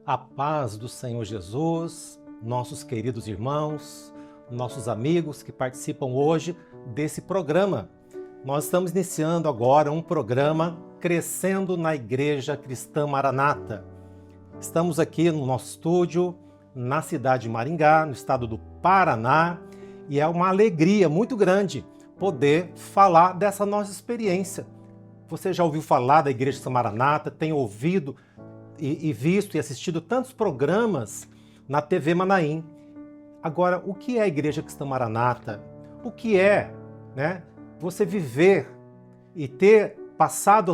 A paz do Senhor Jesus, nossos queridos irmãos, nossos amigos que participam hoje desse programa. Nós estamos iniciando agora um programa Crescendo na Igreja Cristã Maranata. Estamos aqui no nosso estúdio, na cidade de Maringá, no estado do Paraná, e é uma alegria muito grande poder falar dessa nossa experiência. Você já ouviu falar da Igreja Cristã Maranata, tem ouvido e visto e assistido tantos programas na TV Manaim. Agora, o que é a Igreja Cristã Maranata? O que é, você viver e ter passado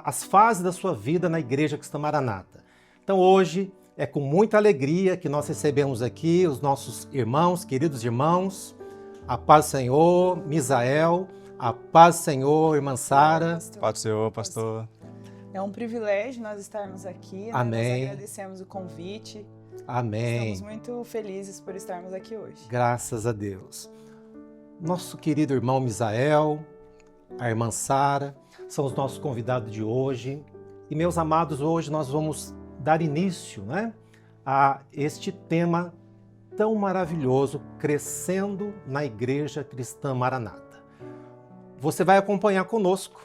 as fases da sua vida na Igreja Cristã Maranata? Então, hoje é com muita alegria que nós recebemos aqui os nossos irmãos, queridos irmãos. A paz do Senhor, Misael. A paz do Senhor, irmã Sara. Paz do Senhor, pastor. É um privilégio nós estarmos aqui. Amém. Nós agradecemos o convite. Amém. Estamos muito felizes por estarmos aqui hoje. Graças a Deus. Nosso querido irmão Misael, a irmã Sara, são os nossos convidados de hoje. E, meus amados, hoje nós vamos dar início, a este tema tão maravilhoso, Crescendo na Igreja Cristã Maranata. Você vai acompanhar conosco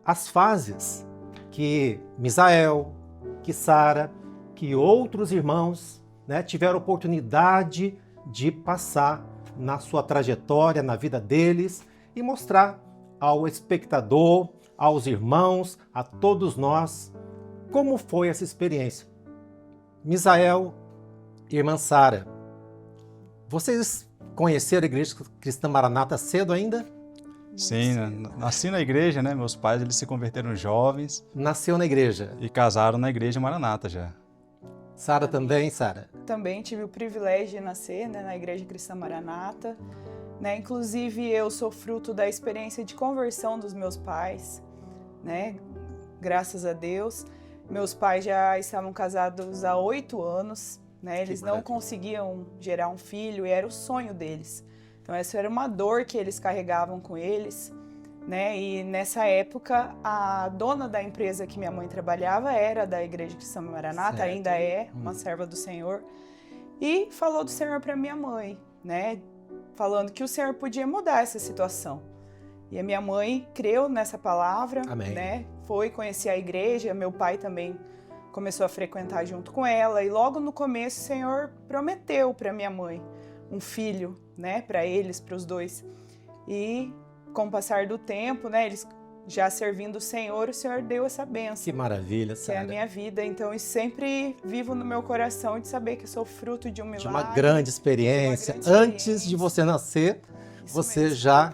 as fases que Misael, que Sara, que outros irmãos tiveram oportunidade de passar na sua trajetória, na vida deles, e mostrar ao espectador, aos irmãos, a todos nós, como foi essa experiência. Misael, irmã Sara, vocês conheceram a Igreja Cristã Maranata cedo ainda? Sim, nasci na igreja, Meus pais, eles se converteram jovens. Nasceu na igreja. E casaram na Igreja Maranata já. Sara também, Sara? Também tive o privilégio de nascer na Igreja Cristã Maranata. Inclusive, eu sou fruto da experiência de conversão dos meus pais, Graças a Deus. Meus pais já estavam casados há 8 anos, Eles não conseguiam gerar um filho e era o sonho deles. Então, essa era uma dor que eles carregavam com eles, E nessa época, a dona da empresa que minha mãe trabalhava era da Igreja Cristã Maranata, certo. Ainda é uma serva do Senhor. E falou do Senhor para minha mãe, Falando que o Senhor podia mudar essa situação. E a minha mãe creu nessa palavra, Amém. Foi conhecer a igreja, meu pai também começou a frequentar junto com ela. E logo no começo, o Senhor prometeu para minha mãe um filho, para eles, para os dois. E com o passar do tempo, eles já servindo o Senhor deu essa bênção. Que maravilha, Sara. Que é a minha vida. Então, eu sempre vivo no meu coração de saber que eu sou fruto de um milagre. De uma grande experiência. Antes de você nascer, você mesmo. Já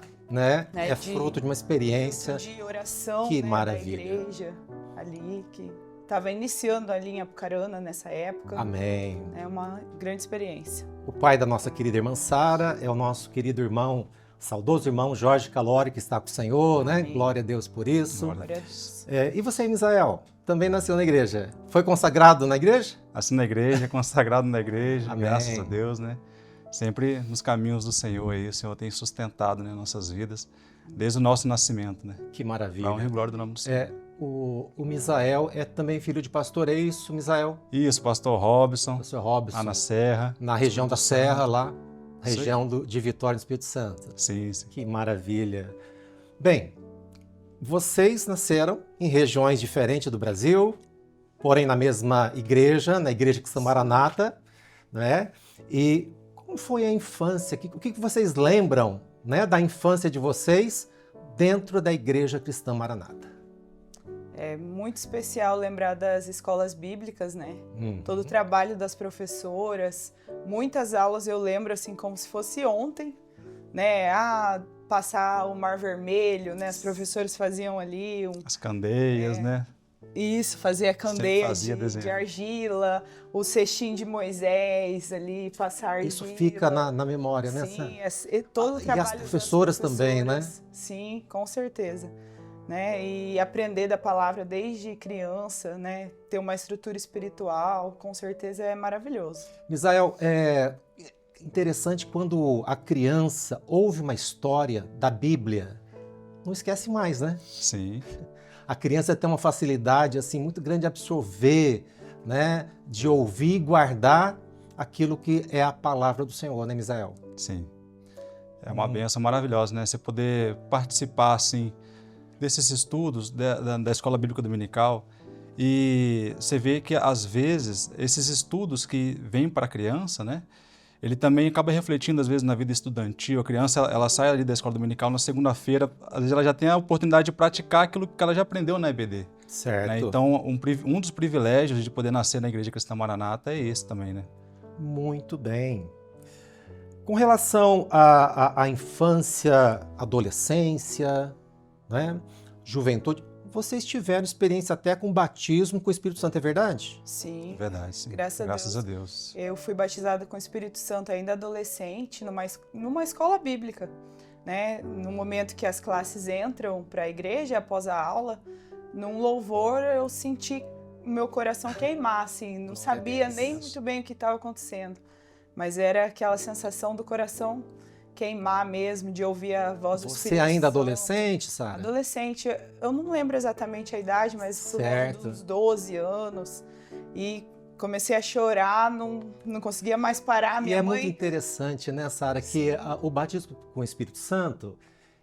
é fruto de uma experiência. De oração, que da maravilha. igreja ali, que estava iniciando ali em Apucarana nessa época. Amém. É uma grande experiência. O pai da nossa querida irmã Sara é o nosso querido irmão, saudoso irmão Jorge Calori, que está com o Senhor, Amém. Glória a Deus por isso. Glória a Deus. E você, Misael, também nasceu na igreja? Foi consagrado na igreja? Nasci na igreja, consagrado na igreja, Amém. Graças a Deus, Sempre nos caminhos do Senhor aí, o Senhor tem sustentado, nossas vidas, desde o nosso nascimento, Que maravilha. Para honra e glória do nome do Senhor. O Misael é também filho de pastor, é isso, Misael? Isso, pastor Robson, Pastor Robson. lá na Serra. Na região da Serra, lá, Isso região de Vitória, no Espírito Santo. Sim. Que maravilha. Bem, vocês nasceram em regiões diferentes do Brasil, porém na mesma igreja, na Igreja Cristã Maranata, E como foi a infância? O que vocês lembram, da infância de vocês dentro da Igreja Cristã Maranata? É muito especial lembrar das escolas bíblicas, Todo o trabalho das professoras, muitas aulas eu lembro assim como se fosse ontem, Passar o Mar Vermelho, As professoras faziam ali As candeias, Isso, fazia candeia de desenho. argila, o cestinho de Moisés ali, passar argila. Isso fica na memória, Sim, todo o trabalho e as professoras também, Sim, com certeza. E aprender da palavra desde criança, ter uma estrutura espiritual, com certeza é maravilhoso. Misael, é interessante quando a criança ouve uma história da Bíblia, não esquece mais, Sim. A criança tem uma facilidade assim muito grande de absorver, né, de ouvir e guardar aquilo que é a palavra do Senhor, né, Misael? Sim. É uma bênção maravilhosa, né? Você poder participar, assim, desses estudos da Escola Bíblica Dominical. E você vê que, às vezes, esses estudos que vêm para a criança, né? Ele também acaba refletindo, às vezes, na vida estudantil. A criança, ela sai ali da escola dominical na segunda-feira, às vezes ela já tem a oportunidade de praticar aquilo que ela já aprendeu na EBD. Certo. Né? Então, um dos privilégios de poder nascer na Igreja Cristã Maranata é esse também, né? Muito bem. Com relação à infância, adolescência, né, juventude, vocês tiveram experiência até com batismo com o Espírito Santo, é verdade? Sim. Verdade, sim. Graças a Deus. Eu fui batizada com o Espírito Santo ainda adolescente, numa escola bíblica, né? No momento que as classes entram para a igreja, após a aula, num louvor eu senti o meu coração queimar, assim, não sabia nem muito bem o que estava acontecendo, mas era aquela sensação do coração queimar mesmo, de ouvir a voz do Espírito Santo. Você ainda adolescente, Sara? Adolescente, eu não lembro exatamente a idade, mas por volta dos 12 anos, e comecei a chorar, não conseguia mais parar. Minha mãe... muito interessante, né, Sara, que o batismo com o Espírito Santo,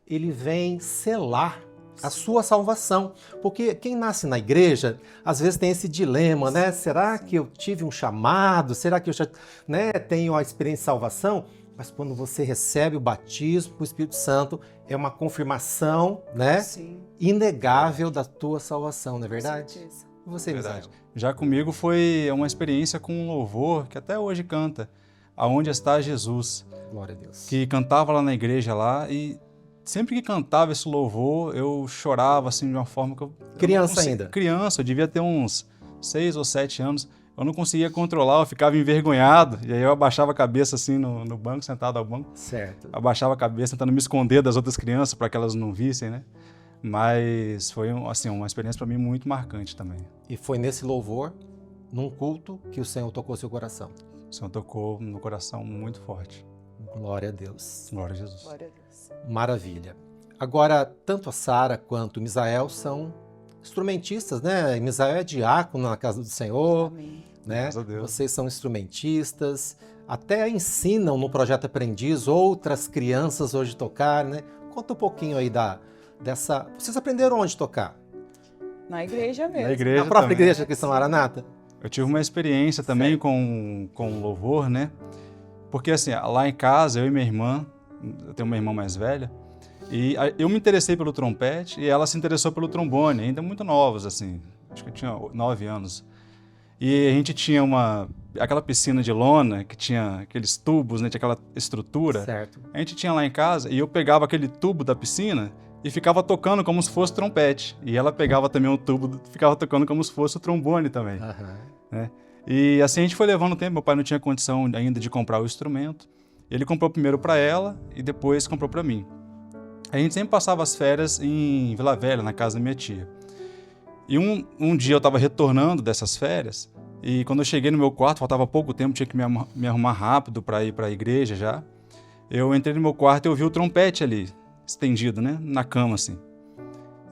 ele vem selar a sua salvação, porque quem nasce na igreja, às vezes tem esse dilema, né? Será que eu tive um chamado? Será que eu já, né, tenho a experiência de salvação? Mas quando você recebe o batismo com o Espírito Santo, é uma confirmação, né, inegável da tua salvação, não é verdade? Com certeza. Você, verdade. Já comigo foi uma experiência com um louvor que até hoje canta, Aonde Está Jesus. Glória a Deus. Que cantava lá na igreja lá e sempre que cantava esse louvor, eu chorava assim de uma forma que eu... Criança ainda? Criança, eu devia ter uns 6 ou 7 anos. Eu não conseguia controlar, eu ficava envergonhado. E aí eu abaixava a cabeça assim no banco, sentado ao banco. Certo. Abaixava a cabeça, tentando me esconder das outras crianças para que elas não vissem, né? Mas foi assim, uma experiência para mim muito marcante também. E foi nesse louvor, num culto, que o Senhor tocou seu coração? O Senhor tocou no coração muito forte. Glória a Deus. Glória a Jesus. Glória a Deus. Maravilha. Agora, tanto a Sara quanto o Misael são instrumentistas, né? Misael é diácono na casa do Senhor. Amém. Né? Graças a Deus. Vocês são instrumentistas, até ensinam no Projeto Aprendiz outras crianças hoje tocar, né? Conta um pouquinho aí dessa... Vocês aprenderam onde tocar? Na igreja mesmo. Na igreja Na própria também. igreja Cristã Maranata? Eu tive uma experiência também com louvor, né? Porque assim, lá em casa, eu e minha irmã, eu tenho uma irmã mais velha, e eu me interessei pelo trompete e ela se interessou pelo trombone, ainda muito novos, assim, acho que eu tinha 9 anos. E a gente tinha aquela piscina de lona, que tinha aqueles tubos, né, tinha aquela estrutura. Certo. A gente tinha lá em casa e eu pegava aquele tubo da piscina e ficava tocando como se fosse trompete. E ela pegava também o tubo e ficava tocando como se fosse o trombone também. Né? E assim a gente foi levando o tempo, meu pai não tinha condição ainda de comprar o instrumento. Ele comprou primeiro para ela e depois comprou para mim. A gente sempre passava as férias em Vila Velha, na casa da minha tia. E um dia eu estava retornando dessas férias e quando eu cheguei no meu quarto, faltava pouco tempo, tinha que me arrumar rápido para ir para a igreja já. Eu entrei no meu quarto e eu vi o trompete ali, estendido, né, na cama assim.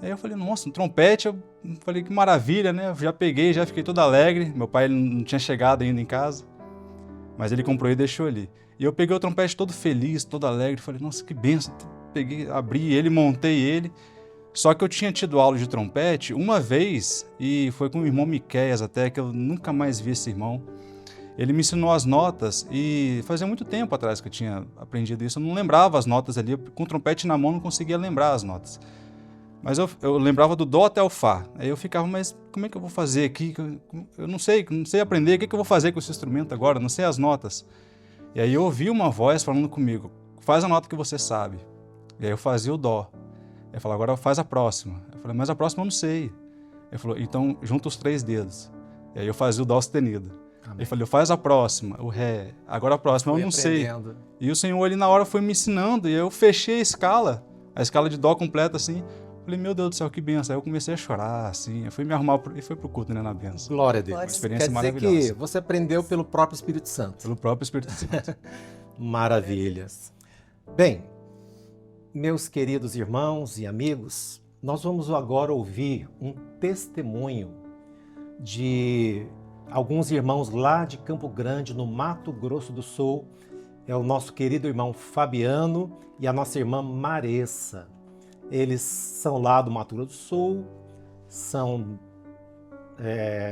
Aí eu falei, nossa, um trompete, eu falei que maravilha, né, eu já peguei, já fiquei todo alegre. Meu pai não tinha chegado ainda em casa, mas ele comprou e deixou ali. E eu peguei o trompete todo feliz, todo alegre, falei, nossa, que bênção. Peguei, abri ele, montei ele. Só que eu tinha tido aula de trompete uma vez, e foi com o irmão Miqueias até, que eu nunca mais vi esse irmão. Ele me ensinou as notas, e fazia muito tempo atrás que eu tinha aprendido isso. Eu não lembrava as notas ali, com o trompete na mão não conseguia lembrar as notas. Mas eu lembrava do dó até o fá. Aí eu ficava, mas como é que eu vou fazer aqui? Eu não sei aprender, o que eu vou fazer com esse instrumento agora? Não sei as notas. E aí eu ouvi uma voz falando comigo, faz a nota que você sabe. E aí eu fazia o dó. Ele falou, agora faz a próxima. Eu falei, mas a próxima eu não sei. Ele falou, então junta os 3 dedos. E aí eu fazia o dó sustenido. Amém. Ele falou, faz a próxima, o ré. Agora a próxima eu não sei. E o Senhor ali na hora foi me ensinando. E aí eu fechei a escala de dó completa assim. Falei, meu Deus do céu, que benção. Aí eu comecei a chorar, assim. Eu fui me arrumar e foi pro culto, né, na benção. Glória a Deus. Uma experiência maravilhosa. Quer dizer que você aprendeu pelo próprio Espírito Santo. Pelo próprio Espírito Santo. Maravilhas. Bem, meus queridos irmãos e amigos, nós vamos agora ouvir um testemunho de alguns irmãos lá de Campo Grande, no Mato Grosso do Sul. É o nosso querido irmão Fabiano e a nossa irmã Maressa. Eles são lá do Mato Grosso do Sul, são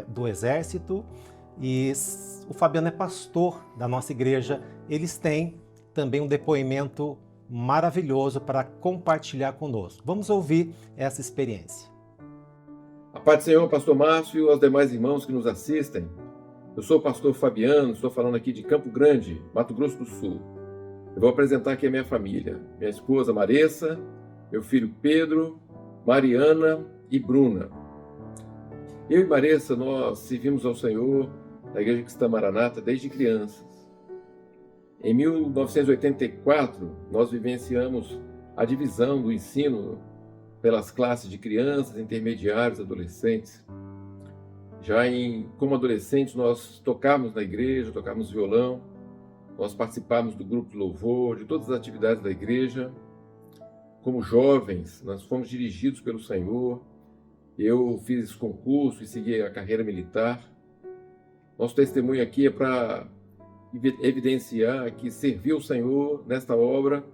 do Exército, e o Fabiano é pastor da nossa igreja. Eles têm também um depoimento maravilhoso para compartilhar conosco. Vamos ouvir essa experiência. A paz do Senhor, pastor Márcio e aos demais irmãos que nos assistem. Eu sou o pastor Fabiano, estou falando aqui de Campo Grande, Mato Grosso do Sul. Eu vou apresentar aqui a minha família. Minha esposa Maressa, meu filho Pedro, Mariana e Bruna. Eu e Maressa, nós servimos ao Senhor na Igreja Cristã Maranata desde crianças. Em 1984, nós vivenciamos a divisão do ensino pelas classes de crianças, intermediários, adolescentes. Como adolescentes, nós tocávamos na igreja, tocávamos violão, nós participávamos do grupo de louvor, de todas as atividades da igreja. Como jovens, nós fomos dirigidos pelo Senhor. Eu fiz concurso e segui a carreira militar. Nosso testemunho aqui é para evidenciar que servir ao Senhor nesta obra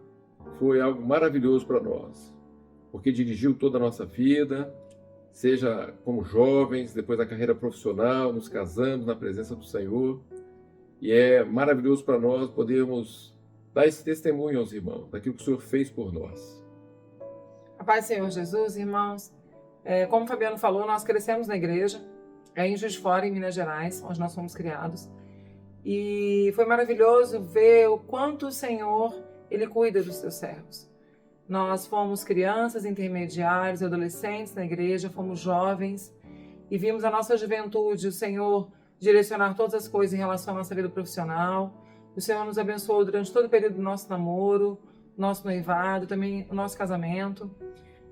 foi algo maravilhoso para nós, porque dirigiu toda a nossa vida, seja como jovens, depois da carreira profissional, nos casamos na presença do Senhor, e é maravilhoso para nós podermos dar esse testemunho aos irmãos, daquilo que o Senhor fez por nós. A paz do Senhor Jesus, irmãos. Como o Fabiano falou, nós crescemos na igreja, em Juiz de Fora, em Minas Gerais, onde nós fomos criados. E foi maravilhoso ver o quanto o Senhor, Ele cuida dos seus servos. Nós fomos crianças, intermediários, adolescentes na igreja, fomos jovens e vimos a nossa juventude, o Senhor direcionar todas as coisas em relação à nossa vida profissional. O Senhor nos abençoou durante todo o período do nosso namoro, nosso noivado, também o nosso casamento.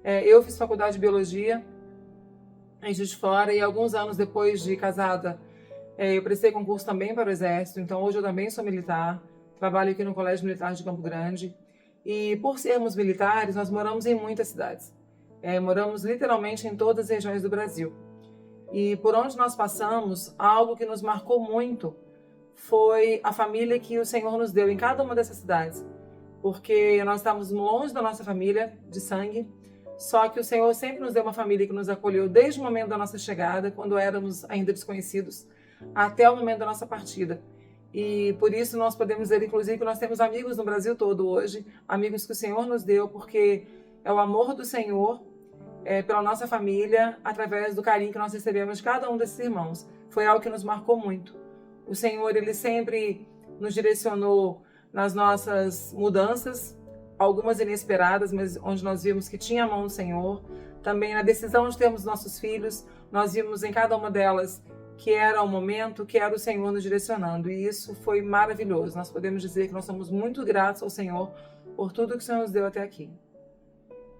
Eu fiz faculdade de Biologia em Juiz de Fora e alguns anos depois de casada, eu prestei concurso também para o Exército, então hoje eu também sou militar, trabalho aqui no Colégio Militar de Campo Grande. E por sermos militares, nós moramos em muitas cidades. Moramos literalmente em todas as regiões do Brasil. E por onde nós passamos, algo que nos marcou muito foi a família que o Senhor nos deu em cada uma dessas cidades. Porque nós estávamos longe da nossa família de sangue, só que o Senhor sempre nos deu uma família que nos acolheu desde o momento da nossa chegada, quando éramos ainda desconhecidos, até o momento da nossa partida. E por isso nós podemos dizer, inclusive, que nós temos amigos no Brasil todo hoje, amigos que o Senhor nos deu, porque é o amor do Senhor pela nossa família, através do carinho que nós recebemos de cada um desses irmãos. Foi algo que nos marcou muito. O Senhor, Ele sempre nos direcionou nas nossas mudanças, algumas inesperadas, mas onde nós vimos que tinha a mão do Senhor. Também na decisão de termos nossos filhos, nós vimos em cada uma delas que era o momento, que era o Senhor nos direcionando. E isso foi maravilhoso. Nós podemos dizer que nós somos muito gratos ao Senhor por tudo que o Senhor nos deu até aqui.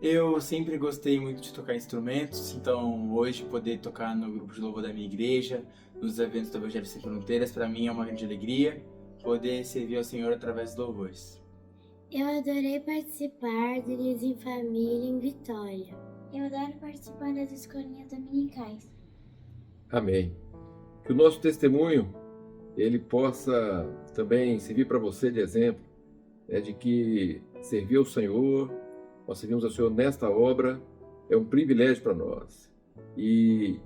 Eu sempre gostei muito de tocar instrumentos, então hoje poder tocar no grupo de louvor da minha igreja, nos eventos do Evangelho Sem Fronteiras, para mim é uma grande alegria poder servir ao Senhor através dos louvores. Eu adorei participar do Dias em Família em Vitória. Eu adoro participar das escolinhas dominicais. Amém. Que o nosso testemunho, ele possa também servir para você de exemplo, de que servir ao Senhor, nós servimos ao Senhor nesta obra, é um privilégio para nós. E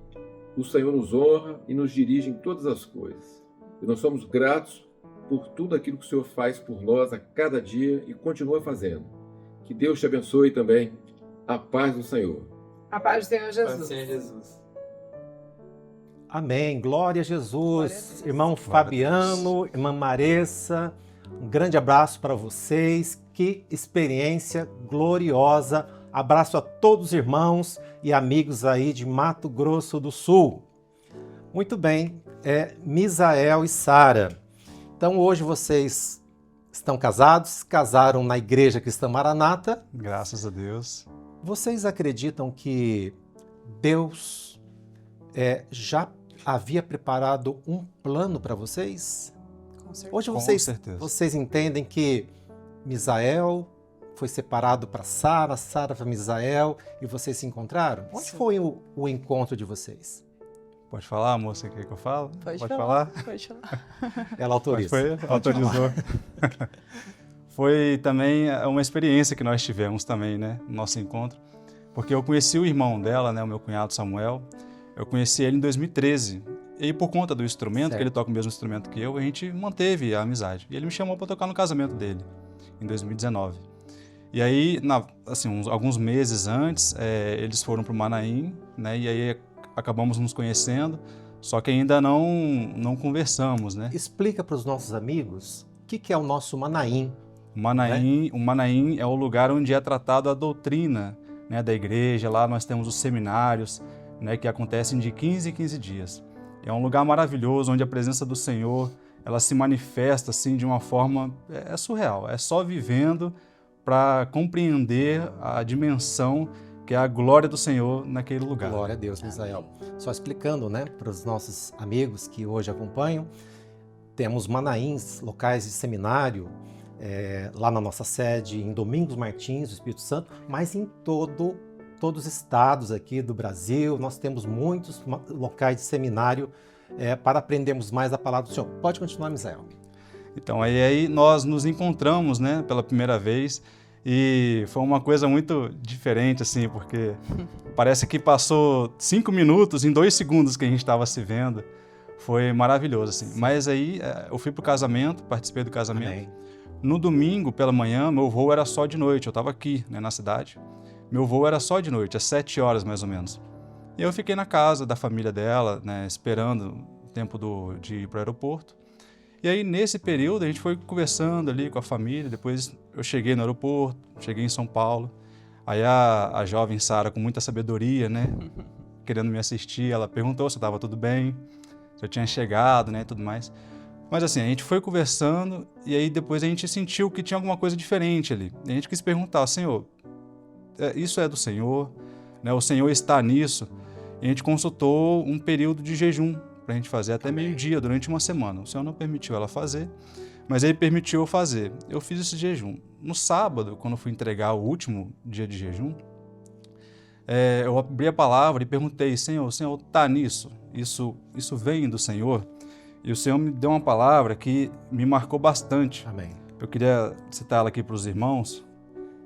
o Senhor nos honra e nos dirige em todas as coisas. E nós somos gratos por tudo aquilo que o Senhor faz por nós a cada dia e continua fazendo. Que Deus te abençoe também. A paz do Senhor. A paz do Senhor Jesus. A paz do Senhor Jesus. Amém. Glória a Jesus. Glória a Deus. Irmão Fabiano, irmã Maressa, um grande abraço para vocês. Que experiência gloriosa. Abraço a todos os irmãos e amigos aí de Mato Grosso do Sul. Muito bem, Misael e Sara. Então hoje vocês estão casados, casaram na Igreja Cristã Maranata. Graças a Deus. Vocês acreditam que Deus já havia preparado um plano para vocês? Com certeza. Hoje Com certeza. vocês entendem que Misael foi separado para Sara, Sara para Misael e vocês se encontraram? Onde Sim. foi o encontro de vocês? Pode falar, moça, quer que eu fale? Pode falar? Pode falar. Ela autoriza. Autorizou. Foi também uma experiência que nós tivemos também, né, no nosso encontro, porque eu conheci o irmão dela, né, o meu cunhado Samuel, eu conheci ele em 2013, e por conta do instrumento, certo, que ele toca o mesmo instrumento que eu, a gente manteve a amizade. E ele me chamou para tocar no casamento dele, em 2019. E aí, assim, alguns meses antes, eles foram para o Manaim, né, e aí acabamos nos conhecendo, só que ainda não conversamos, né? Explica para os nossos amigos o que é o nosso Manaim. O Manaim é o lugar onde é tratada a doutrina, né, da igreja. Lá nós temos os seminários, né, que acontecem de 15 em 15 dias. É um lugar maravilhoso, onde a presença do Senhor ela se manifesta assim, de uma forma surreal. É só vivendo para compreender a dimensão que é a glória do Senhor naquele lugar. Glória a Deus, Misael. Só explicando, né, para os nossos amigos que hoje acompanham, temos Manaíns, locais de seminário, lá na nossa sede, em Domingos Martins, do Espírito Santo, mas em todos os estados aqui do Brasil, nós temos muitos locais de seminário para aprendermos mais a palavra do Senhor. Pode continuar, Misael. Então, aí nós nos encontramos, né, pela primeira vez, e foi uma coisa muito diferente, assim, porque parece que passou 5 minutos em 2 segundos que a gente estava se vendo. Foi maravilhoso, assim. Mas aí eu fui pro casamento, participei do casamento. Amém. No domingo, pela manhã, meu voo era só de noite. Eu estava aqui, né, na cidade. Meu voo era só de noite, às 7 horas mais ou menos. E eu fiquei na casa da família dela, né, esperando o tempo de ir para o aeroporto. E aí, nesse período, a gente foi conversando ali com a família. Depois eu cheguei no aeroporto, cheguei em São Paulo. Aí a jovem Sara, com muita sabedoria, né, querendo me assistir, ela perguntou se estava tudo bem, se eu tinha chegado, né, e tudo mais. Mas assim, a gente foi conversando e aí depois a gente sentiu que tinha alguma coisa diferente ali. E a gente quis perguntar, Senhor, isso é do Senhor? Né, o Senhor está nisso? E a gente consultou um período de jejum para a gente fazer até meio-dia, durante uma semana. O Senhor não permitiu ela fazer, mas Ele permitiu eu fazer. Eu fiz esse jejum. No sábado, quando eu fui entregar o último dia de jejum, eu abri a palavra e perguntei, Senhor, o Senhor está nisso? Isso vem do Senhor? E o Senhor me deu uma palavra que me marcou bastante. Amém. Eu queria citar ela aqui para os irmãos,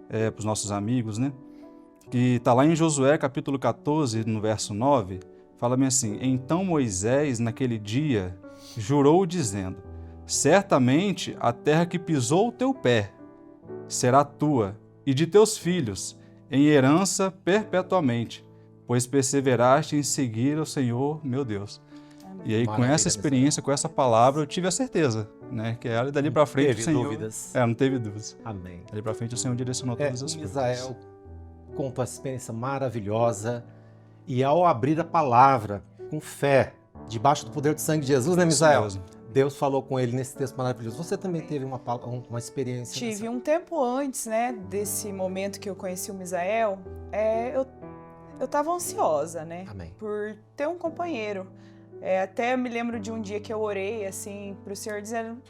para os nossos amigos, né? Que está lá em Josué, capítulo 14, no verso 9, fala-me assim, então Moisés, naquele dia, jurou dizendo, certamente a terra que pisou o teu pé será tua e de teus filhos, em herança perpetuamente, pois perseveraste em seguir o Senhor, meu Deus. E aí, com essa experiência, com essa palavra, eu tive a certeza, né? Que era dali para frente o Senhor... Não teve dúvidas. Não teve dúvidas. Amém. Dali para frente o Senhor direcionou todas as coisas. Misael contou essa experiência maravilhosa e ao abrir a palavra com fé, debaixo do poder do sangue de Jesus, né, Misael? Deus falou com ele nesse texto maravilhoso. Você também teve uma experiência? Tive um tempo antes, né, desse momento que eu conheci o Misael, eu estava ansiosa, né? Amém. Por ter um companheiro. Até me lembro de um dia que eu orei assim para o Senhor dizendo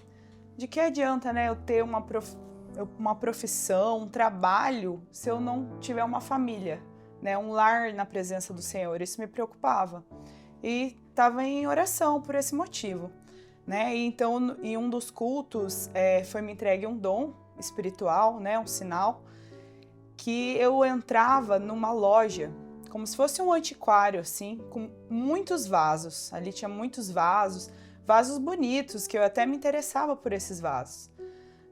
de que adianta, né, eu ter uma profissão, um trabalho, se eu não tiver uma família, né, um lar na presença do Senhor. Isso me preocupava e estava em oração por esse motivo, né? E então, em um dos cultos, foi me entregue um dom espiritual, né, um sinal, que eu entrava numa loja como se fosse um antiquário, assim, com muitos vasos. Ali tinha muitos vasos bonitos, que eu até me interessava por esses vasos.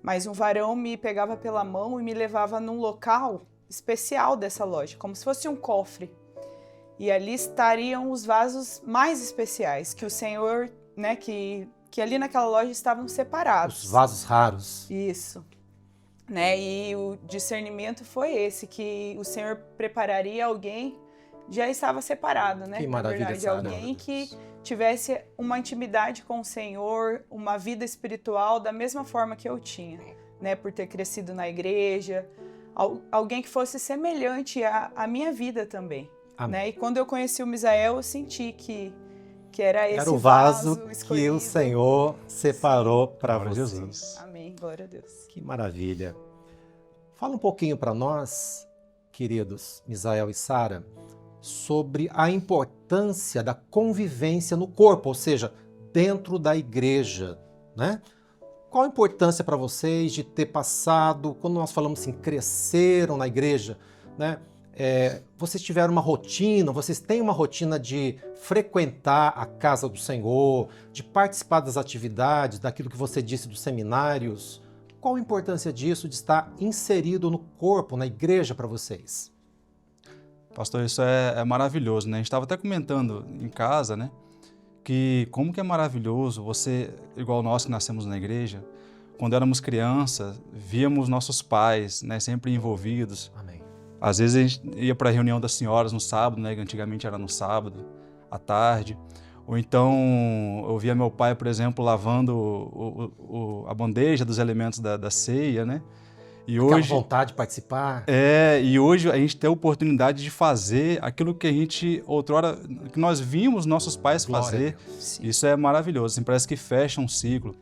Mas um varão me pegava pela mão e me levava num local especial dessa loja, como se fosse um cofre. E ali estariam os vasos mais especiais, que o Senhor, né, que ali naquela loja estavam separados. Os vasos raros. Isso. Né? E o discernimento foi esse, que o Senhor prepararia alguém, já estava separado, né? Que maravilha, na verdade, Sara. alguém que tivesse uma intimidade com o Senhor, uma vida espiritual da mesma forma que eu tinha, né? Por ter crescido na igreja, alguém que fosse semelhante à minha vida também. Né? E quando eu conheci o Misael, eu senti que era esse o vaso que escolhido. o Senhor separou para você. Jesus. Amém, glória a Deus. Que maravilha. Fala um pouquinho para nós, queridos Misael e Sara, sobre a importância da convivência no corpo, ou seja, dentro da igreja, né? Qual a importância para vocês de ter passado, quando nós falamos assim, cresceram na igreja, né? Vocês tiveram uma rotina, vocês têm uma rotina de frequentar a casa do Senhor, de participar das atividades, daquilo que você disse dos seminários. Qual a importância disso, de estar inserido no corpo, na igreja para vocês? Pastor, isso é maravilhoso, né? A gente estava até comentando em casa, né? Que como que é maravilhoso você, igual nós que nascemos na igreja, quando éramos crianças, víamos nossos pais, né, sempre envolvidos. Amém. Às vezes a gente ia para a reunião das senhoras no sábado, né, que antigamente era no sábado, à tarde. Ou então eu via meu pai, por exemplo, lavando a bandeja dos elementos da ceia, né? E aquela hoje, vontade de participar. e hoje a gente tem a oportunidade de fazer aquilo que a gente, outrora, que nós vimos nossos pais fazer. Isso é maravilhoso, assim, parece que fecha um ciclo.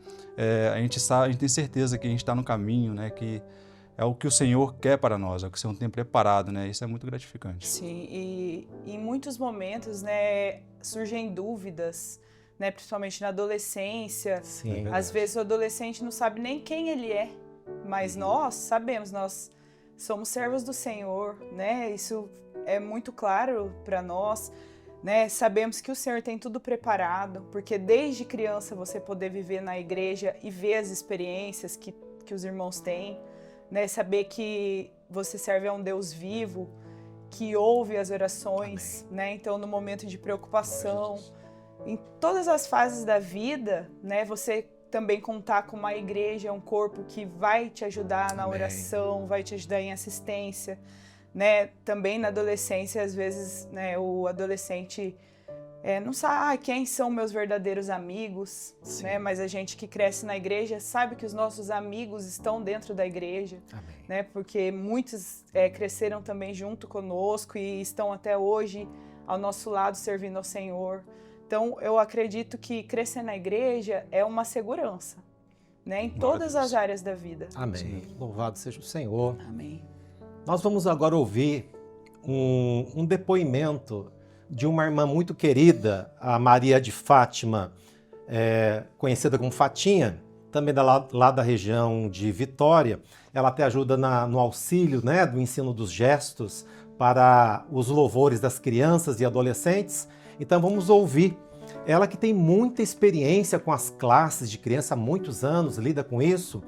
A gente tem certeza que a gente está no caminho, né, que é o que o Senhor quer para nós, é o que o Senhor tem preparado, né? Isso é muito gratificante. Sim, e em muitos momentos, né, surgem dúvidas, né, principalmente na adolescência. Sim, às vezes o adolescente não sabe nem quem ele é. Mas nós sabemos, nós somos servos do Senhor, né? Isso é muito claro para nós, né? Sabemos que o Senhor tem tudo preparado, porque desde criança você poder viver na igreja e ver as experiências que os irmãos têm, né? Saber que você serve a um Deus vivo, que ouve as orações, né? Então, no momento de preocupação, em todas as fases da vida, né? Você também contar com uma igreja, um corpo que vai te ajudar na oração, vai te ajudar em assistência, né? Também na adolescência, às vezes, né, o adolescente não sabe quem são meus verdadeiros amigos, né? Mas a gente que cresce na igreja sabe que os nossos amigos estão dentro da igreja, né? Porque muitos cresceram também junto conosco e estão até hoje ao nosso lado servindo ao Senhor. Então, eu acredito que crescer na igreja é uma segurança, né? Em todas as áreas da vida. Amém. Sim. Louvado seja o Senhor. Amém. Nós vamos agora ouvir um depoimento de uma irmã muito querida, a Maria de Fátima, conhecida como Fatinha, também lá da região de Vitória. Ela até ajuda no auxílio, né, do ensino dos gestos para os louvores das crianças e adolescentes. Então vamos ouvir, ela que tem muita experiência com as classes de criança há muitos anos, lida com isso.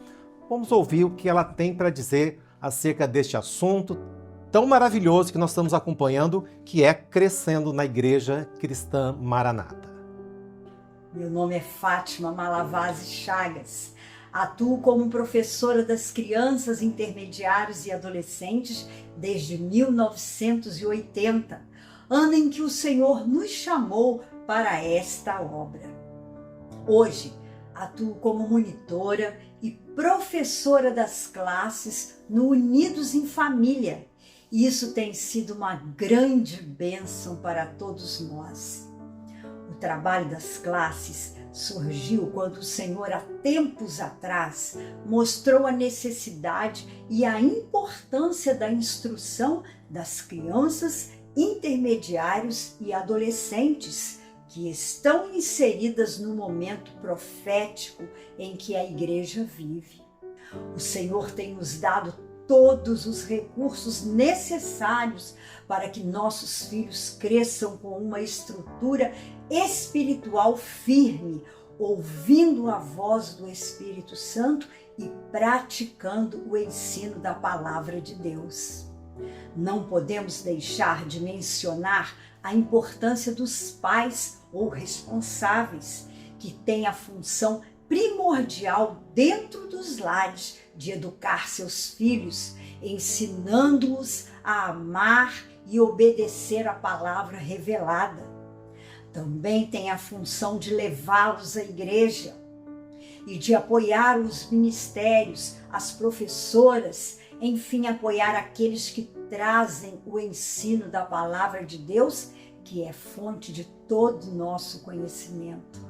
Vamos ouvir o que ela tem para dizer acerca deste assunto tão maravilhoso que nós estamos acompanhando, que é Crescendo na Igreja Cristã Maranata. Meu nome é Fátima Malavase Chagas. Atuo como professora das crianças, intermediários e adolescentes desde 1980. Ano em que o Senhor nos chamou para esta obra. Hoje, atuo como monitora e professora das classes no Unidos em Família. E isso tem sido uma grande bênção para todos nós. O trabalho das classes surgiu quando o Senhor, há tempos atrás, mostrou a necessidade e a importância da instrução das crianças, intermediários e adolescentes que estão inseridas no momento profético em que a igreja vive. O Senhor tem nos dado todos os recursos necessários para que nossos filhos cresçam com uma estrutura espiritual firme, ouvindo a voz do Espírito Santo e praticando o ensino da palavra de Deus. Não podemos deixar de mencionar a importância dos pais ou responsáveis, que têm a função primordial dentro dos lares de educar seus filhos, ensinando-os a amar e obedecer a palavra revelada. Também tem a função de levá-los à igreja e de apoiar os ministérios, as professoras, enfim, apoiar aqueles que trazem o ensino da palavra de Deus, que é fonte de todo o nosso conhecimento.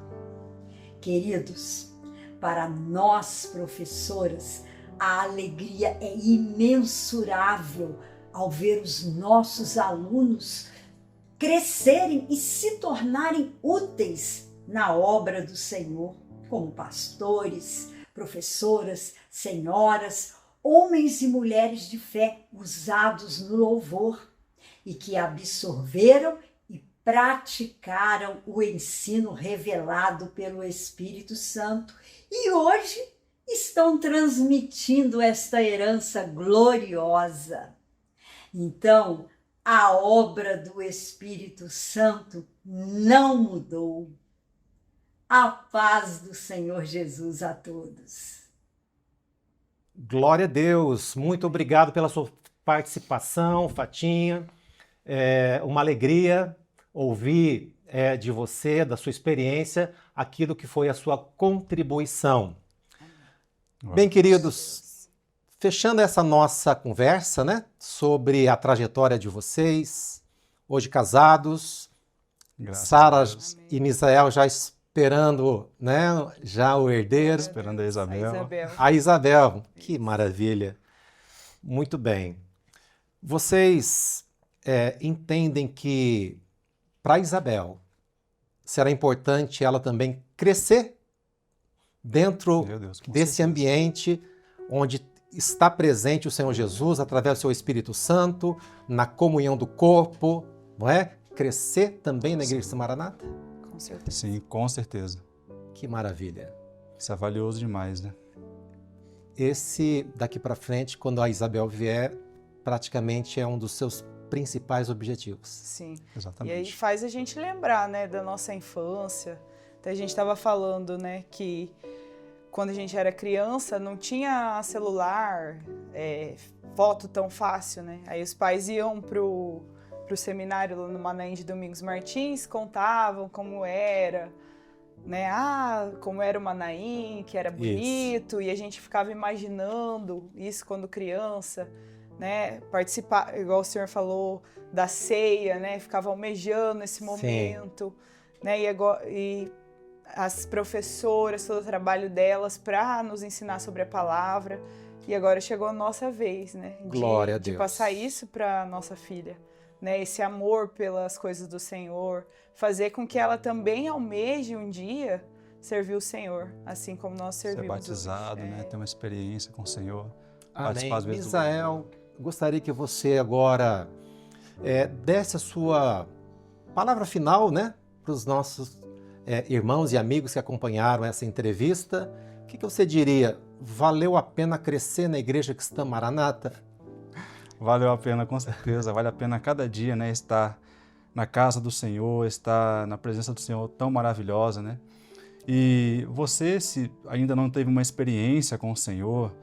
Queridos, para nós professoras, a alegria é imensurável ao ver os nossos alunos crescerem e se tornarem úteis na obra do Senhor, como pastores, professoras, senhoras, homens e mulheres de fé usados no louvor e que absorveram e praticaram o ensino revelado pelo Espírito Santo e hoje estão transmitindo esta herança gloriosa. Então, a obra do Espírito Santo não mudou. A paz do Senhor Jesus a todos. Glória a Deus. Muito obrigado pela sua participação, Fatinha. É uma alegria ouvir de você, da sua experiência, aquilo que foi a sua contribuição. Bem, queridos, fechando essa nossa conversa, né, sobre a trajetória de vocês, hoje casados, Sara e Misael já esperando, né, já o herdeiro. Esperando a Isabel. A Isabel, que maravilha. Muito bem. Vocês entendem que para Isabel será importante ela também crescer dentro desse ambiente onde está presente o Senhor Jesus através do seu Espírito Santo, na comunhão do corpo, não é? Crescer também na Igreja de Maranata? Com certeza. Sim, com certeza. Que maravilha. Isso é valioso demais, né? Esse, daqui para frente, quando a Isabel vier, praticamente é um dos seus principais objetivos. Sim. Exatamente. E aí faz a gente lembrar, né, da nossa infância. Até a gente estava falando, né, que quando a gente era criança não tinha celular, foto tão fácil, né? Aí os pais iam pro seminário lá no Manaim de Domingos Martins, contavam como era, né? Como era o Manaim, que era bonito, e a gente ficava imaginando isso quando criança, né? Participar, igual o senhor falou, da ceia, né? Ficava almejando esse momento, né? E as professoras, todo o trabalho delas para nos ensinar sobre a palavra. E agora chegou a nossa vez, né? Glória a Deus. De passar isso para nossa filha, né? Esse amor pelas coisas do Senhor, fazer com que ela também almeje um dia servir o Senhor, assim como nós servimos. Ser batizado, né? Ter uma experiência com o Senhor. Amém. Misael, gostaria que você agora desse a sua palavra final, né? Para os nossos irmãos e amigos que acompanharam essa entrevista. O que você diria? Valeu a pena crescer na Igreja Cristã Maranata? Valeu a pena, com certeza. Vale a pena cada dia, né, estar na casa do Senhor, estar na presença do Senhor tão maravilhosa, né? E você, se ainda não teve uma experiência com o Senhor,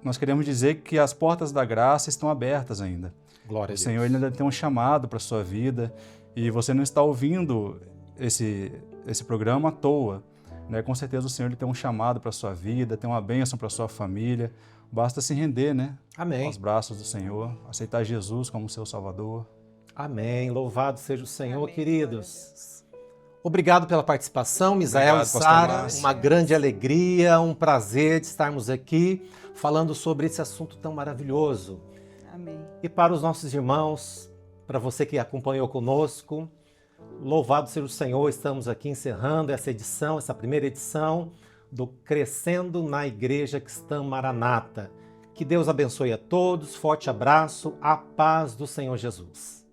nós queremos dizer que as portas da graça estão abertas ainda. Glória a Deus. O Senhor ainda tem um chamado para a sua vida e você não está ouvindo esse programa à toa, né? Com certeza o Senhor tem um chamado para a sua vida, tem uma bênção para a sua família. Basta se render, né? Amém. Aos braços do Senhor, aceitar Jesus como seu Salvador. Amém. Louvado seja o Senhor, Amém. Queridos. Obrigado pela participação, Misael e Sara. Uma grande alegria, um prazer de estarmos aqui falando sobre esse assunto tão maravilhoso. Amém. E para os nossos irmãos, para você que acompanhou conosco, louvado seja o Senhor, estamos aqui encerrando essa edição, essa primeira edição do Crescendo na Igreja Cristã Maranata. Que Deus abençoe a todos, forte abraço, a paz do Senhor Jesus.